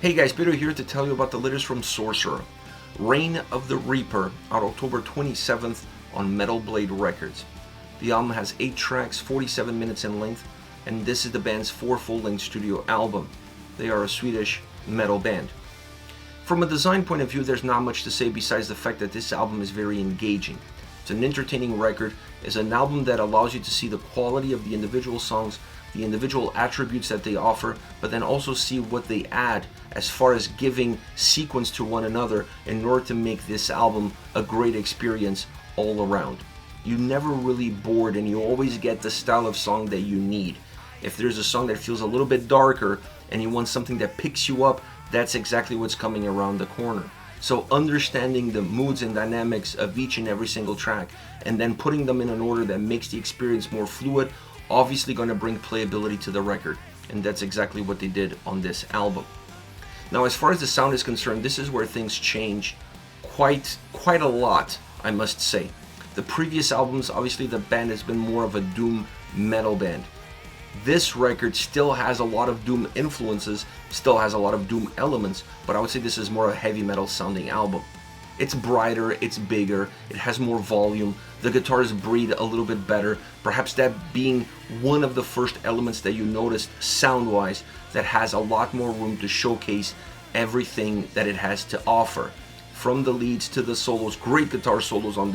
Hey guys, Peter here to tell you about the latest from Sorcerer, Reign of the Reaper, out October 27th on Metal Blade Records. The album has 8 tracks, 47 minutes in length, and this is the band's 4th full-length studio album. They are a Swedish metal band. From a design point of view, there's not much to say besides the fact that this album is very engaging. It's an entertaining record. It's an album that allows you to see the quality of the individual songs, the individual attributes that they offer, but then also see what they add as far as giving sequence to one another in order to make this album a great experience all around. You never really bored, and you always get the style of song that you need. If there's a song that feels a little bit darker and you want something that picks you up, that's exactly what's coming around the corner. So understanding the moods and dynamics of each and every single track and then putting them in an order that makes the experience more fluid, obviously going to bring playability to the record, and that's exactly what they did on this album. Now, as far as the sound is concerned, this is where things change quite a lot, I must say. The previous albums, obviously the band has been more of a doom metal band. This record still has a lot of doom influences, still has a lot of doom elements, but I would say this is more a heavy metal sounding album. It's brighter, it's bigger, it has more volume, the guitars breathe a little bit better, perhaps that being one of the first elements that you noticed sound-wise that has a lot more room to showcase everything that it has to offer. From the leads to the solos, great guitar solos on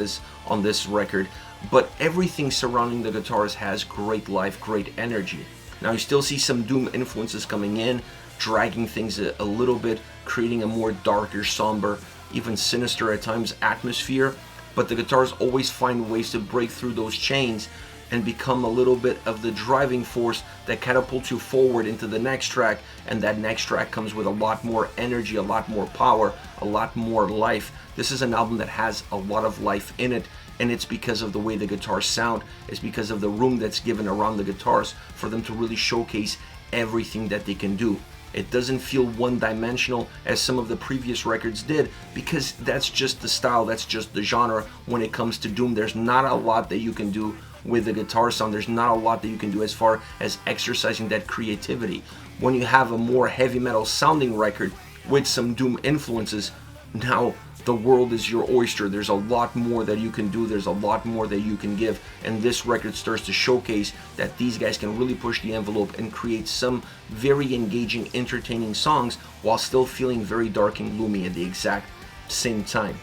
this record, but everything surrounding the guitars has great life, great energy. Now you still see some doom influences coming in, dragging things a little bit, creating a more darker, somber, even sinister at times atmosphere, but the guitars always find ways to break through those chains and become a little bit of the driving force that catapults you forward into the next track, and that next track comes with a lot more energy, a lot more power, a lot more life. This is an album that has a lot of life in it, and it's because of the way the guitars sound. It's because of the room that's given around the guitars for them to really showcase everything that they can do. It doesn't feel one-dimensional as some of the previous records did, because that's just the style, that's just the genre. When it comes to doom, there's not a lot that you can do with the guitar sound. There's not a lot that you can do as far as exercising that creativity. When you have a more heavy metal sounding record with some doom influences, now the world is your oyster. There's a lot more that you can do, there's a lot more that you can give, and this record starts to showcase that these guys can really push the envelope and create some very engaging, entertaining songs while still feeling very dark and gloomy at the exact same time.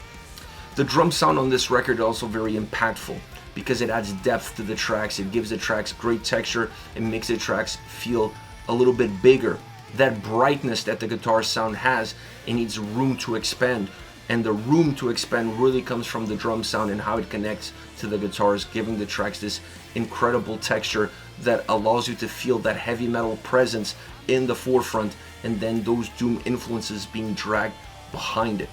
The drum sound on this record is also very impactful because it adds depth to the tracks, it gives the tracks great texture, it makes the tracks feel a little bit bigger. That brightness that the guitar sound has, it needs room to expand, and the room to expand really comes from the drum sound and how it connects to the guitars, giving the tracks this incredible texture that allows you to feel that heavy metal presence in the forefront and then those doom influences being dragged behind it.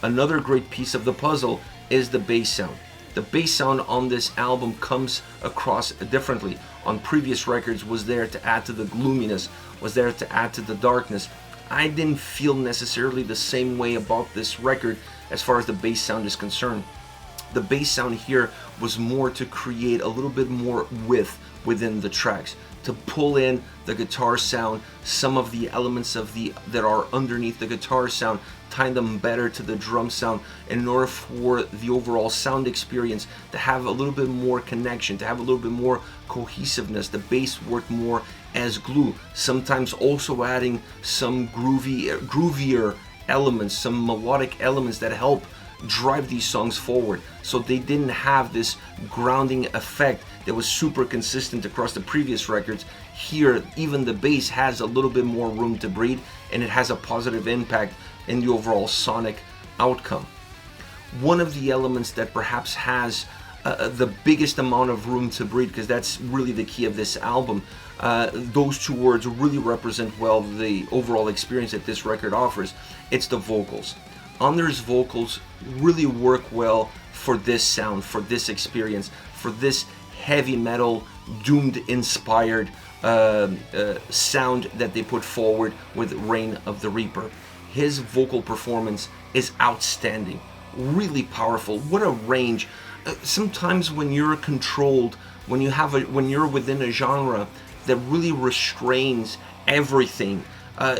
Another great piece of the puzzle is the bass sound. The bass sound on this album comes across differently. On previous records was there to add to the gloominess, was there to add to the darkness. I didn't feel necessarily the same way about this record as far as the bass sound is concerned. The bass sound here was more to create a little bit more width within the tracks, to pull in the guitar sound, some of the elements that are underneath the guitar sound, tie them better to the drum sound in order for the overall sound experience to have a little bit more connection, to have a little bit more cohesiveness. The bass worked more as glue, sometimes also adding some groovier elements, some melodic elements that help drive these songs forward. So they didn't have this grounding effect that was super consistent across the previous records. Here, even the bass has a little bit more room to breathe, and it has a positive impact in the overall sonic outcome. One of the elements that perhaps has the biggest amount of room to breathe, because that's really the key of this album, those two words really represent well the overall experience that this record offers. It's the vocals. Anders' vocals really work well for this sound, for this experience, for this heavy metal, doomed inspired sound that they put forward with Reign of the Reaper. His vocal performance is outstanding, really powerful. What a range. Sometimes when you're controlled, when you're within a genre that really restrains everything,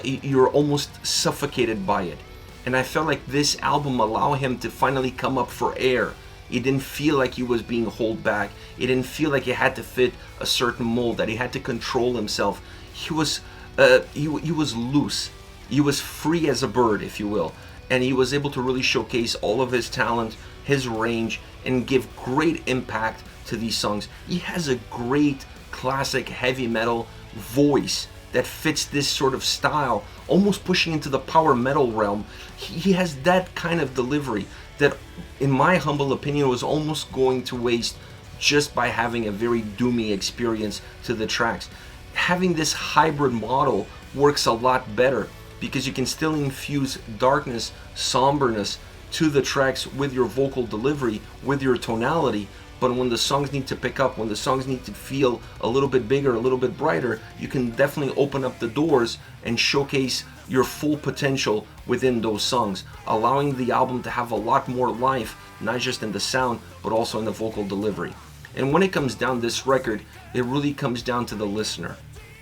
you're almost suffocated by it. And I felt like this album allowed him to finally come up for air. It didn't feel like he was being held back. It didn't feel like he had to fit a certain mold, that he had to control himself. He was loose. He was free as a bird, if you will. And he was able to really showcase all of his talent, his range, and give great impact to these songs. He has a great classic heavy metal voice that fits this sort of style, almost pushing into the power metal realm. He has that kind of delivery that, in my humble opinion, was almost going to waste just by having a very doomy experience to the tracks. Having this hybrid model works a lot better because you can still infuse darkness, somberness to the tracks with your vocal delivery, with your tonality. But when the songs need to pick up, when the songs need to feel a little bit bigger, a little bit brighter, you can definitely open up the doors and showcase your full potential within those songs, allowing the album to have a lot more life, not just in the sound, but also in the vocal delivery. And when it comes down this record, it really comes down to the listener.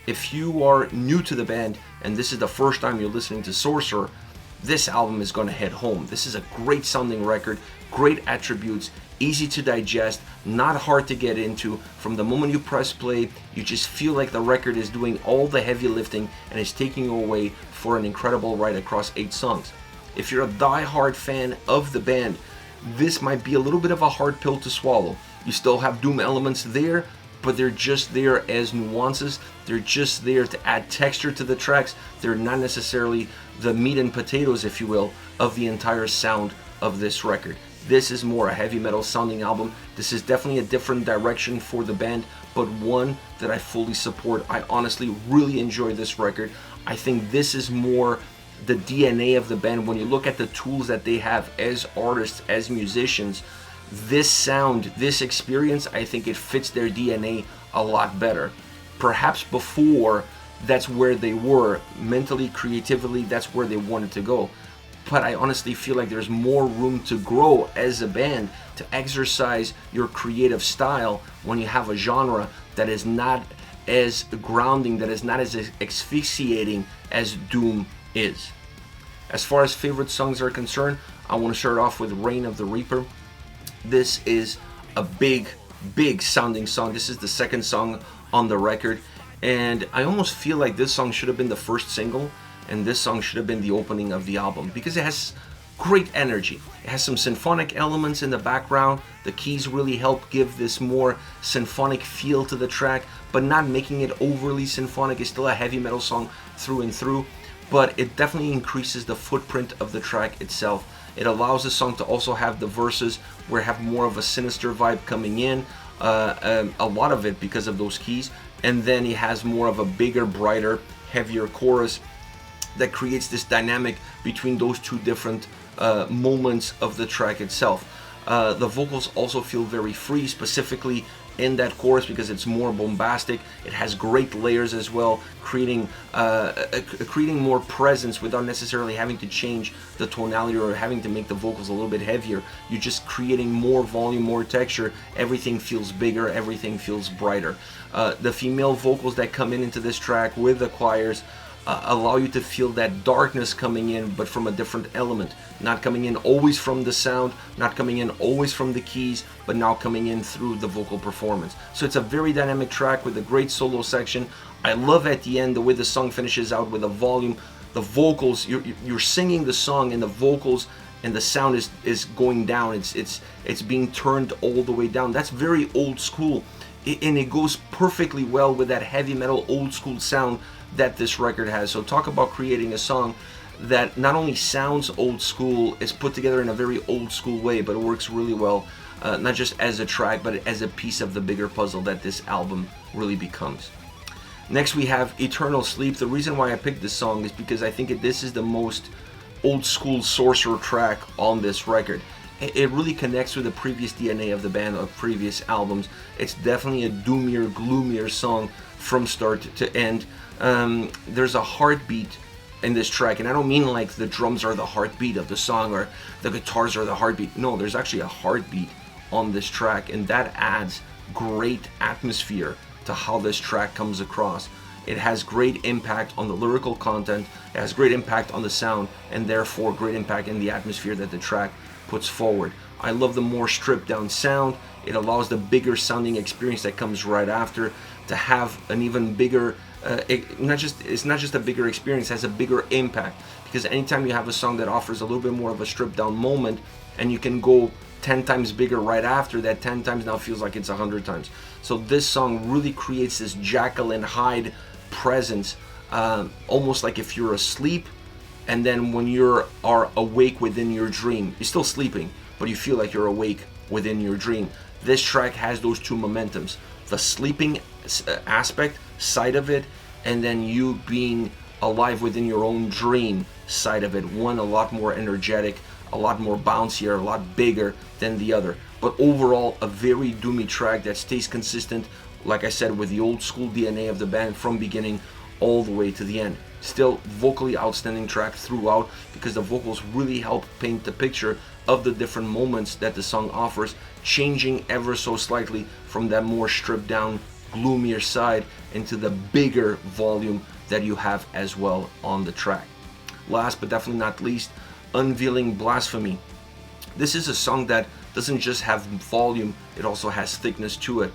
If you are new to the band and this is the first time you're listening to Sorcerer, this album is going to hit home. This is a great sounding record, great attributes, easy to digest, not hard to get into. From the moment you press play, you just feel like the record is doing all the heavy lifting and is taking you away for an incredible ride across 8 songs. If you're a die-hard fan of the band, this might be a little bit of a hard pill to swallow. You still have doom elements there, but they're just there as nuances. They're just there to add texture to the tracks. They're not necessarily the meat and potatoes, if you will, of the entire sound of this record. This is more a heavy metal sounding album. This is definitely a different direction for the band, but one that I fully support. I honestly really enjoy this record. I think this is more the DNA of the band. When you look at the tools that they have as artists, as musicians, this sound, this experience, I think it fits their DNA a lot better. Perhaps before, that's where they were mentally, creatively, that's where they wanted to go. But I honestly feel like there's more room to grow as a band, to exercise your creative style when you have a genre that is not as grounding, that is not as asphyxiating as doom is. As far as favorite songs are concerned, I want to start off with Reign of the Reaper. This is a big sounding song. This is the second song on the record, and I almost feel like this song should have been the first single, and this song should have been the opening of the album because it has great energy. It has some symphonic elements in the background. The keys really help give this more symphonic feel to the track, but not making it overly symphonic. It's still a heavy metal song through and through, but it definitely increases the footprint of the track itself. It allows the song to also have the verses where have more of a sinister vibe coming in, a lot of it because of those keys, and then it has more of a bigger, brighter, heavier chorus that creates this dynamic between those two different moments of the track itself. The vocals also feel very free, specifically in that chorus because it's more bombastic. It has great layers as well, creating more presence without necessarily having to change the tonality or having to make the vocals a little bit heavier. You're just creating more volume, more texture. Everything feels bigger, everything feels brighter. The female vocals that come into this track with the choirs allow you to feel that darkness coming in, but from a different element. Not coming in always from the sound, not coming in always from the keys, but now coming in through the vocal performance. So it's a very dynamic track with a great solo section. I love at the end the way the song finishes out with the volume, the vocals. You're singing the song and the vocals and the sound is going down. It's being turned all the way down. That's very old school, and it goes perfectly well with that heavy metal old school sound that this record has. So talk about creating a song that not only sounds old school, is put together in a very old school way, but it works really well, not just as a track, but as a piece of the bigger puzzle that this album really becomes. Next we have Eternal Sleep. The reason why I picked this song is because I think this is the most old school Sorcerer track on this record. It really connects with the previous DNA of the band, of previous albums. It's definitely a doomier, gloomier song from start to end. There's a heartbeat in this track, and I don't mean like the drums are the heartbeat of the song or the guitars are the heartbeat. No, there's actually a heartbeat on this track, and that adds great atmosphere to how this track comes across. It has great impact on the lyrical content, it has great impact on the sound, and therefore great impact in the atmosphere that the track puts forward. I love the more stripped down sound. It allows the bigger sounding experience that comes right after to have an even bigger, it's not just a bigger experience, it has a bigger impact. Because anytime you have a song that offers a little bit more of a stripped down moment, and you can go 10 times bigger right after, that 10 times now feels like it's 100 times. So this song really creates this Jekyll and Hyde presence, almost like if you're asleep, and then when you are awake within your dream, you're still sleeping, but you feel like you're awake within your dream. This track has those two momentums, the sleeping aspect side of it, and then you being alive within your own dream side of it. One a lot more energetic, a lot more bouncier, a lot bigger than the other. But overall, a very doomy track that stays consistent, like I said, with the old school DNA of the band from beginning all the way to the end. Still vocally outstanding track throughout, because the vocals really help paint the picture of the different moments that the song offers, changing ever so slightly from that more stripped down, gloomier side into the bigger volume that you have as well on the track. Last but definitely not least, Unveiling Blasphemy. This is a song that doesn't just have volume, it also has thickness to it.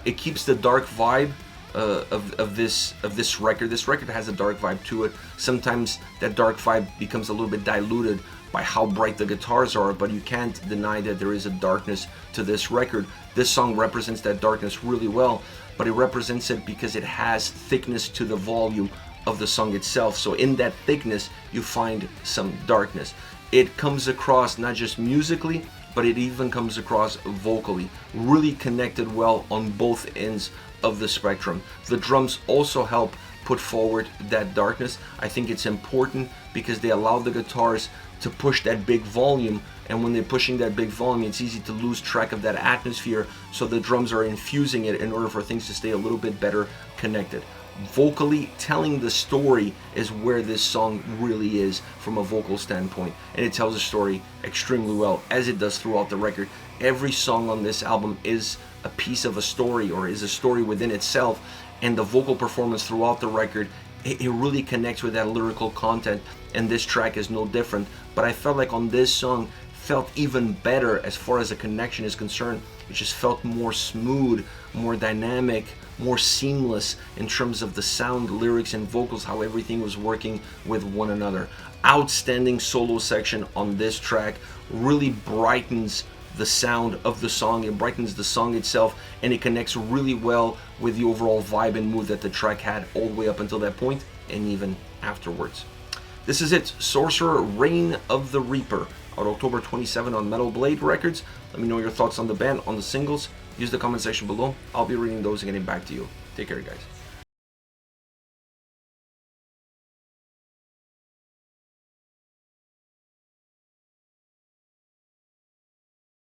It keeps the dark vibe of this record. This record has a dark vibe to it. Sometimes that dark vibe becomes a little bit diluted by how bright the guitars are, but you can't deny that there is a darkness to this record. This song represents that darkness really well, but it represents it because it has thickness to the volume of the song itself. So in that thickness, you find some darkness. It comes across not just musically, but it even comes across vocally. Really connected well on both ends of the spectrum. The drums also help put forward that darkness. I think it's important because they allow the guitars to push that big volume, and when they're pushing that big volume, it's easy to lose track of that atmosphere, so the drums are infusing it in order for things to stay a little bit better connected. Vocally telling the story is where this song really is from a vocal standpoint, and it tells the story extremely well, as it does throughout the record. Every song on this album is a piece of a story, or is a story within itself, and the vocal performance throughout the record, it really connects with that lyrical content, and this track is no different. But I felt like on this song felt even better as far as the connection is concerned. It just felt more smooth, more dynamic, more seamless in terms of the sound, lyrics, and vocals, how everything was working with one another. Outstanding solo section on this track, really brightens the sound of the song, it brightens the song itself, and it connects really well with the overall vibe and mood that the track had all the way up until that point, and even afterwards. This is it, Sorcerer, Reign of the Reaper, out October 27 on Metal Blade Records. Let me know your thoughts on the band, on the singles. Use the comment section below. I'll be reading those and getting back to you. Take care, guys.